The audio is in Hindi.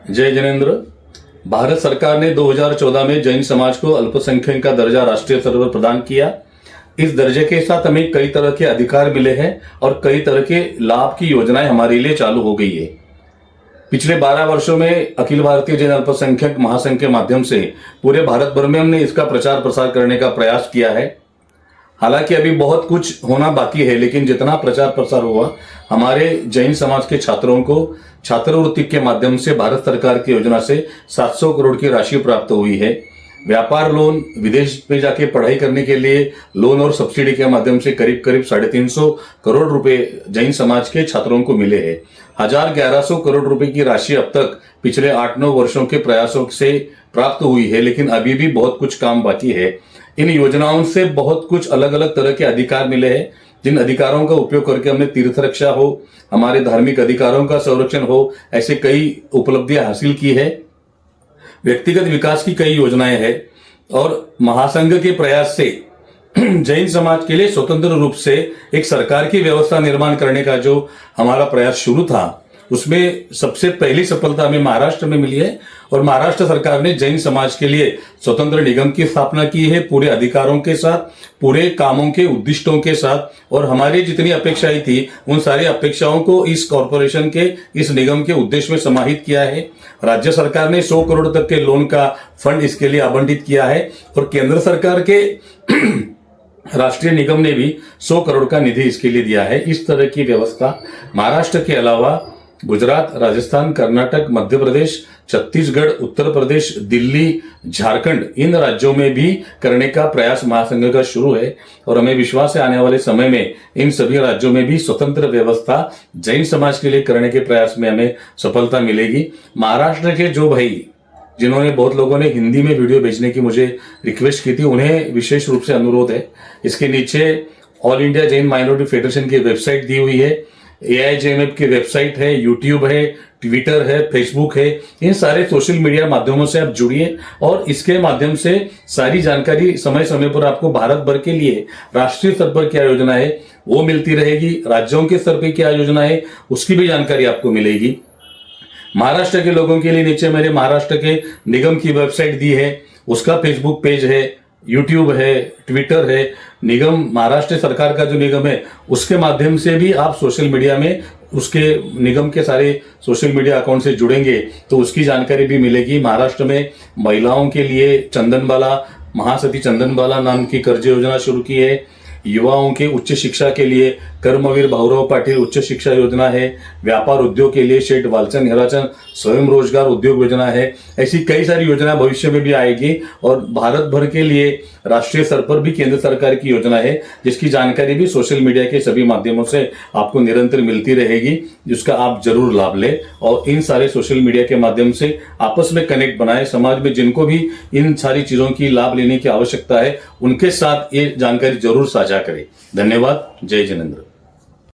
जय जिनेंद्र। भारत सरकार ने 2014 में जैन समाज को अल्पसंख्यक का दर्जा राष्ट्रीय स्तर पर प्रदान किया। इस दर्जे के साथ हमें कई तरह के अधिकार मिले हैं और कई तरह के लाभ की योजनाएं हमारे लिए चालू हो गई है। पिछले 12 वर्षों में अखिल भारतीय जैन अल्पसंख्यक महासंघ के माध्यम से पूरे भारत भर में हमने इसका प्रचार प्रसार करने का प्रयास किया है। हालांकि अभी बहुत कुछ होना बाकी है, लेकिन जितना प्रचार प्रसार हुआ, हमारे जैन समाज के छात्रों को छात्रवृत्ति के माध्यम से भारत सरकार की योजना से 700 करोड़ की राशि प्राप्त हुई है। व्यापार लोन, विदेश में जाके पढ़ाई करने के लिए लोन और सब्सिडी के माध्यम से करीब 350 करोड़ रुपए जैन समाज के छात्रों को मिले हैं। 1100 करोड़ रुपए की राशि अब तक पिछले 8-9 वर्षों के प्रयासों से प्राप्त हुई है, लेकिन अभी भी बहुत कुछ काम बाकी है। इन योजनाओं से बहुत कुछ अलग अलग तरह के अधिकार मिले हैं, जिन अधिकारों का उपयोग करके हमने तीर्थ रक्षा हो, हमारे धार्मिक अधिकारों का संरक्षण हो, ऐसे कई उपलब्धियां हासिल की है। व्यक्तिगत विकास की कई योजनाएं हैं और महासंघ के प्रयास से जैन समाज के लिए स्वतंत्र रूप से एक सरकार की व्यवस्था निर्माण करने का जो हमारा प्रयास शुरू था, उसमें सबसे पहली सफलता हमें महाराष्ट्र में मिली है। और महाराष्ट्र सरकार ने जैन समाज के लिए स्वतंत्र निगम की स्थापना की है, पूरे अधिकारों के साथ, पूरे कामों के उद्दिष्टों के साथ। और हमारी जितनी अपेक्षाएं थी, उन सारी अपेक्षाओं को इस कॉरपोरेशन के, इस निगम के उद्देश्य में समाहित किया है। राज्य सरकार ने 100 करोड़ तक के लोन का फंड इसके लिए आवंटित किया है और केंद्र सरकार के राष्ट्रीय निगम ने भी 100 करोड़ का निधि इसके लिए दिया है। इस तरह की व्यवस्था महाराष्ट्र के अलावा गुजरात, राजस्थान, कर्नाटक, मध्य प्रदेश, छत्तीसगढ़, उत्तर प्रदेश, दिल्ली, झारखंड, इन राज्यों में भी करने का प्रयास महासंघ का शुरू है। और हमें विश्वास है आने वाले समय में इन सभी राज्यों में भी स्वतंत्र व्यवस्था जैन समाज के लिए करने के प्रयास में हमें सफलता मिलेगी। महाराष्ट्र के जो भाई, जिन्होंने, बहुत लोगों ने हिंदी में वीडियो भेजने की मुझे रिक्वेस्ट की थी, उन्हें विशेष रूप से अनुरोध है, इसके नीचे all India Jain minority federation की वेबसाइट दी हुई है, AIJMF की वेबसाइट है, यूट्यूब है, ट्विटर है, फेसबुक है। इन सारे सोशल मीडिया माध्यमों से आप जुड़िए और इसके माध्यम से सारी जानकारी समय समय पर आपको भारत भर के लिए राष्ट्रीय स्तर पर क्या योजना है वो मिलती रहेगी, राज्यों के स्तर पर क्या योजना है उसकी भी जानकारी आपको मिलेगी। महाराष्ट्र के लोगों के लिए नीचे मेरे महाराष्ट्र के निगम की वेबसाइट दी है, उसका फेसबुक पेज है, यूट्यूब है, ट्विटर है। निगम, महाराष्ट्र सरकार का जो निगम है, उसके माध्यम से भी आप सोशल मीडिया में उसके निगम के सारे सोशल मीडिया अकाउंट से जुड़ेंगे तो उसकी जानकारी भी मिलेगी। महाराष्ट्र में महिलाओं के लिए चंदनबाला, महासती चंदनबाला नाम की कर्ज योजना शुरू की है। युवाओं के उच्च शिक्षा के लिए कर्मवीर भाऊराव पाटिल उच्च शिक्षा योजना है। व्यापार उद्योग के लिए शेठ वालचंद हेराचंद स्वयं रोजगार उद्योग योजना है। ऐसी कई सारी योजना भविष्य में भी आएगी और भारत भर के लिए राष्ट्रीय स्तर पर भी केंद्र सरकार की योजना है, जिसकी जानकारी भी सोशल मीडिया के सभी माध्यमों से आपको निरंतर मिलती रहेगी, जिसका आप जरूर लाभ लें और इन सारे सोशल मीडिया के माध्यम से आपस में कनेक्ट बनाए। समाज में जिनको भी इन सारी चीजों की लाभ लेने की आवश्यकता है, उनके साथ ये जानकारी जरूर साझा करें। धन्यवाद। जय जिनेंद्र।